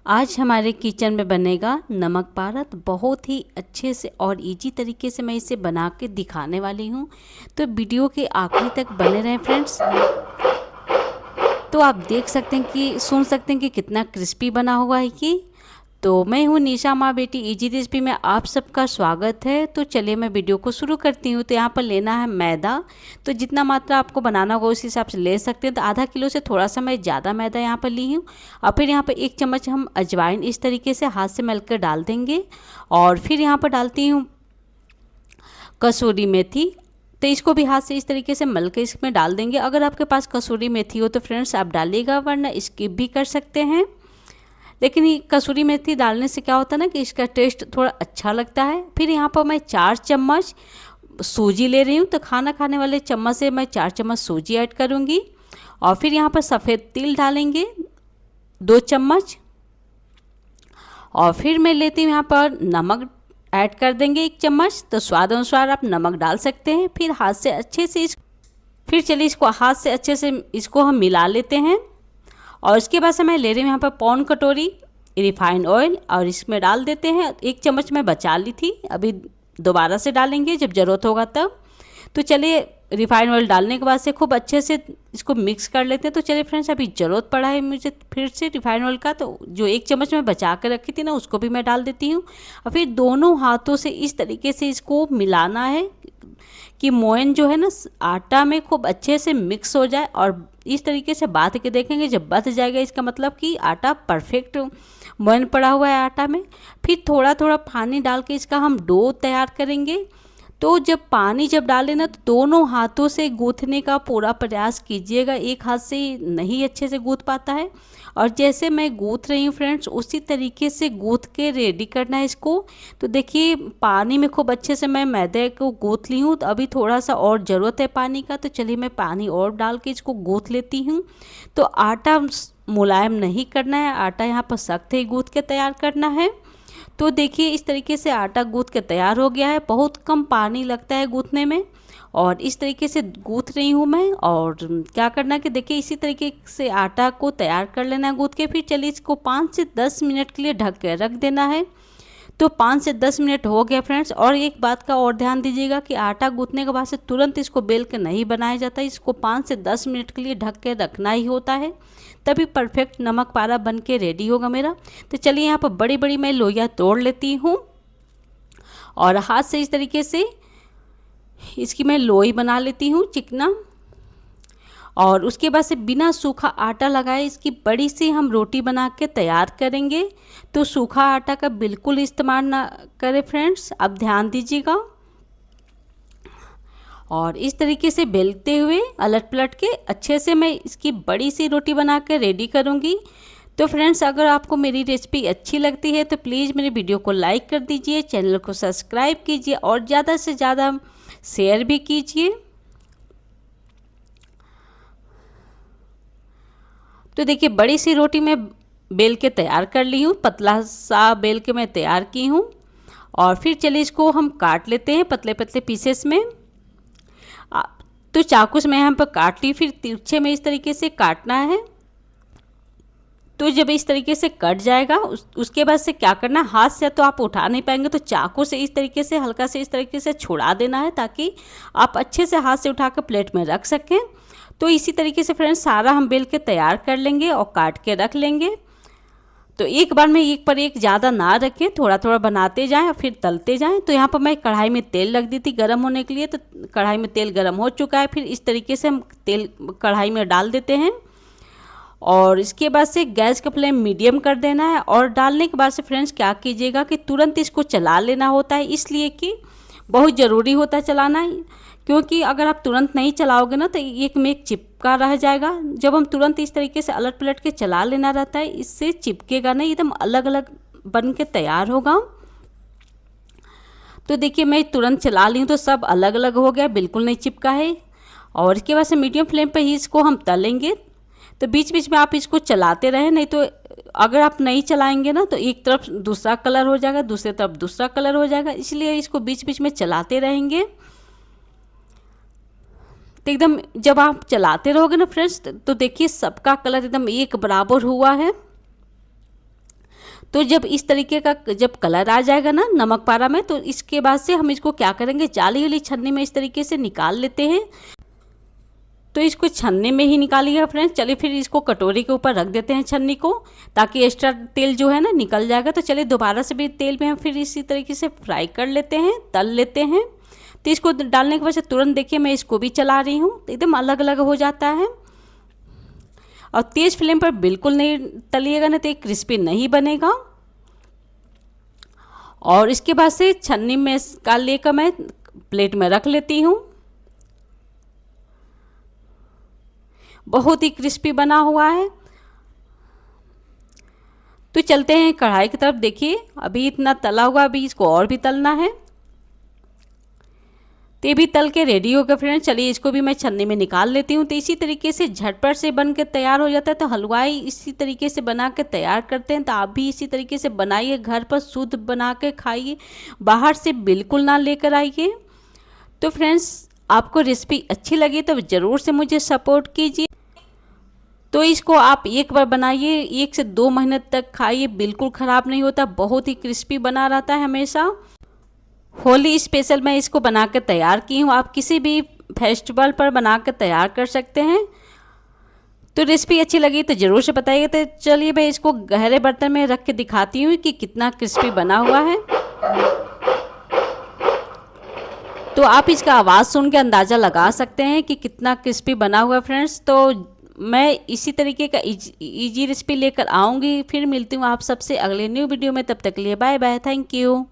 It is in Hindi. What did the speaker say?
आज हमारे किचन में बनेगा नमक पारद। बहुत ही अच्छे से और इजी तरीके से मैं इसे बना के दिखाने वाली हूँ, तो वीडियो के आखिरी तक बने रहें फ्रेंड्स। तो आप देख सकते हैं कि सुन सकते हैं कि कितना क्रिस्पी बना हुआ है ये। तो मैं हूँ निशा माँ बेटी इजी रेसिपी में आप सबका स्वागत है। तो चलिए मैं वीडियो को शुरू करती हूँ। तो यहाँ पर लेना है मैदा। तो जितना मात्रा आपको बनाना होगा उस हिसाब से ले सकते हैं। तो आधा किलो से थोड़ा सा मैं ज़्यादा मैदा यहाँ पर ली हूँ। और फिर यहाँ पर 1 चम्मच हम अजवाइन इस तरीके से हाथ से मल कर डाल देंगे। और फिर यहाँ पर डालती हूँ कसूरी मेथी। तो इसको भी हाथ से इस तरीके से मल के इसमें डाल देंगे। अगर आपके पास कसूरी मेथी हो तो फ्रेंड्स आप डालिएगा, वरना स्किप भी कर सकते हैं। लेकिन ये कसूरी मेथी डालने से क्या होता है ना कि इसका टेस्ट थोड़ा अच्छा लगता है। फिर यहाँ पर मैं 4 चम्मच सूजी ले रही हूँ। तो खाना खाने वाले चम्मच से मैं 4 चम्मच सूजी ऐड करूँगी। और फिर यहाँ पर सफ़ेद तिल डालेंगे 2 चम्मच। और फिर मैं लेती हूँ यहाँ पर नमक ऐड कर देंगे 1 चम्मच। तो स्वाद अनुसार आप नमक डाल सकते हैं। फिर हाथ से अच्छे से फिर चलिए इसको हाथ से अच्छे से इसको हम मिला लेते हैं। और इसके बाद से मैं ले रही हूँ यहाँ पर पौन कटोरी रिफाइंड ऑयल और इसमें डाल देते हैं। 1 चम्मच मैं बचा ली थी, अभी दोबारा से डालेंगे जब ज़रूरत होगा तब। तो चलिए रिफाइंड ऑयल डालने के बाद से खूब अच्छे से इसको मिक्स कर लेते हैं। तो चलिए फ्रेंड्स, अभी ज़रूरत पड़ा है मुझे फिर से रिफाइंड ऑयल का, तो जो 1 चम्मच मैं बचा कर रखी थी ना उसको भी मैं डाल देती हूँ। और फिर दोनों हाथों से इस तरीके से इसको मिलाना है कि मोयन जो है ना आटा में खूब अच्छे से मिक्स हो जाए। और इस तरीके से बांध के देखेंगे, जब बंध जाएगा इसका मतलब कि आटा परफेक्ट मोयन पड़ा हुआ है आटा में। फिर थोड़ा थोड़ा पानी डाल के इसका हम डो तैयार करेंगे। तो जब पानी डालें ना तो दोनों हाथों से गूँथने का पूरा प्रयास कीजिएगा, एक हाथ से नहीं अच्छे से गूँथ पाता है। और जैसे मैं गूँथ रही हूँ फ्रेंड्स उसी तरीके से गूँथ के रेडी करना है इसको। तो देखिए पानी में खूब अच्छे से मैं मैदे को गूँथ ली हूँ। तो अभी थोड़ा सा और ज़रूरत है पानी का, तो चलिए मैं पानी और डाल के इसको गूँथ लेती हूँ। तो आटा मुलायम नहीं करना है, आटा यहाँ पर सख्त ही गूँथ के तैयार करना है। तो देखिए इस तरीके से आटा गूँथ के तैयार हो गया है। बहुत कम पानी लगता है गूँथने में। और इस तरीके से गूँथ रही हूँ मैं। और क्या करना है कि देखिए इसी तरीके से आटा को तैयार कर लेना है गूँथ के। फिर चलिए इसको 5 से 10 मिनट के लिए ढक के रख देना है। तो 5 से 10 मिनट हो गया फ्रेंड्स। और एक बात का और ध्यान दीजिएगा कि आटा गूँथने के बाद से तुरंत इसको बेल के नहीं बनाया जाता, इसको 5 से 10 मिनट के लिए ढक के रखना ही होता है, तभी परफेक्ट नमक पारा बन के रेडी होगा मेरा। तो चलिए यहाँ पर बड़ी बड़ी मैं लोइयाँ तोड़ लेती हूँ और हाथ से इस तरीके से इसकी मैं लोई बना लेती हूँ चिकना। और उसके बाद से बिना सूखा आटा लगाए इसकी बड़ी सी हम रोटी बना के तैयार करेंगे। तो सूखा आटा का बिल्कुल इस्तेमाल ना करें फ्रेंड्स, आप ध्यान दीजिएगा। और इस तरीके से बेलते हुए अलट पलट के अच्छे से मैं इसकी बड़ी सी रोटी बना के रेडी करूँगी। तो फ्रेंड्स, अगर आपको मेरी रेसिपी अच्छी लगती है तो प्लीज़ मेरे वीडियो को लाइक कर दीजिए, चैनल को सब्सक्राइब कीजिए और ज़्यादा से ज़्यादा शेयर भी कीजिए। तो देखिए बड़ी सी रोटी मैं बेल के तैयार कर ली हूँ, पतला सा बेल के मैं तैयार की हूँ। और फिर चलिए इसको हम काट लेते हैं पतले पतले पीसेस में। तो चाकू से मैं यहाँ पर काट ली, फिर तिरछे में इस तरीके से काटना है। तो जब इस तरीके से कट जाएगा उसके बाद से क्या करना, हाथ से तो आप उठा नहीं पाएंगे, तो चाकू से इस तरीके से हल्का से इस तरीके से छुड़ा देना है ताकि आप अच्छे से हाथ से उठा कर प्लेट में रख सकें। तो इसी तरीके से फ्रेंड्स सारा हम बेल के तैयार कर लेंगे और काट के रख लेंगे। तो एक बार में एक पर एक ज़्यादा ना रखें, थोड़ा थोड़ा बनाते जाएं और फिर तलते जाएं। तो यहाँ पर मैं कढ़ाई में तेल रख दी थी गर्म होने के लिए। तो कढ़ाई में तेल गर्म हो चुका है। फिर इस तरीके से हम तेल कढ़ाई में डाल देते हैं और इसके बाद से गैस का फ्लेम मीडियम कर देना है। और डालने के बाद से फ्रेंड्स क्या कीजिएगा कि तुरंत इसको चला लेना होता है, इसलिए कि बहुत ज़रूरी होता है चलाना, क्योंकि अगर आप तुरंत नहीं चलाओगे ना तो एक में एक चिपका रह जाएगा। जब हम तुरंत इस तरीके से अलट पलट के चला लेना रहता है, इससे चिपकेगा नहीं, एकदम अलग अलग बन के तैयार होगा। तो देखिए मैं तुरंत चला ली हूँ तो सब अलग अलग हो गया, बिल्कुल नहीं चिपका है। और इसके बाद से मीडियम फ्लेम पे ही इसको हम तलेंगे। तो बीच बीच में आप इसको चलाते रहें, नहीं तो अगर आप नहीं चलाएंगे ना तो एक तरफ दूसरा कलर हो जाएगा, दूसरी तरफ दूसरा कलर हो जाएगा, इसलिए इसको बीच बीच में चलाते रहेंगे। तो एकदम जब आप चलाते रहोगे ना फ्रेंड्स तो देखिए सबका कलर एकदम एक बराबर हुआ है। तो जब इस तरीके का जब कलर आ जाएगा ना नमक पारा में, तो इसके बाद से हम इसको क्या करेंगे, जाली वाली छन्नी में इस तरीके से निकाल लेते हैं। तो इसको छन्नी में ही निकालिएगा फ्रेंड्स। चलिए फिर इसको कटोरी के ऊपर रख देते हैं छन्नी को, ताकि एक्स्ट्रा तेल जो है ना निकल जाएगा। तो चलिए दोबारा से भी तेल में हम फिर इसी तरीके से फ्राई कर लेते हैं, तल लेते हैं। तो इसको डालने के बाद से तुरंत देखिए मैं इसको भी चला रही हूँ, तो एकदम अलग अलग हो जाता है। और तेज़ फ्लेम पर बिल्कुल नहीं तलिएगा, ना तो ये क्रिस्पी नहीं बनेगा। और इसके बाद से छन्नी में का लेकर मैं प्लेट में रख लेती हूँ। बहुत ही क्रिस्पी बना हुआ है। तो चलते हैं कढ़ाई की तरफ। देखिए अभी इतना तला हुआ, अभी इसको और भी तलना है। तो ये भी तल के रेडी हो गया फ्रेंड्स। चलिए इसको भी मैं छन्नी में निकाल लेती हूँ। तो इसी तरीके से झटपट से बन के तैयार हो जाता है। तो हलवाई इसी तरीके से बना के तैयार करते हैं। तो आप भी इसी तरीके से बनाइए, घर पर शुद्ध बना के खाइए, बाहर से बिल्कुल ना लेकर आइए। तो फ्रेंड्स आपको रेसिपी अच्छी लगी तो ज़रूर से मुझे सपोर्ट कीजिए। तो इसको आप एक बार बनाइए, 1 से 2 महीने तक खाइए, बिल्कुल ख़राब नहीं होता, बहुत ही क्रिस्पी बना रहता है हमेशा। होली स्पेशल मैं इसको बना कर तैयार की हूँ। आप किसी भी फेस्टिवल पर बना कर तैयार कर सकते हैं। तो रेसिपी अच्छी लगी तो ज़रूर से बताइए। तो चलिए मैं इसको गहरे बर्तन में रख के दिखाती हूँ कि कितना क्रिस्पी बना हुआ है। तो आप इसका आवाज़ सुन के अंदाज़ा लगा सकते हैं कि कितना क्रिस्पी बना हुआ है फ्रेंड्स। तो मैं इसी तरीके का इजी रेसिपी लेकर आऊँगी। फिर मिलती हूँ आप सबसे अगले न्यू वीडियो में। तब तक के लिए बाय बाय, थैंक यू।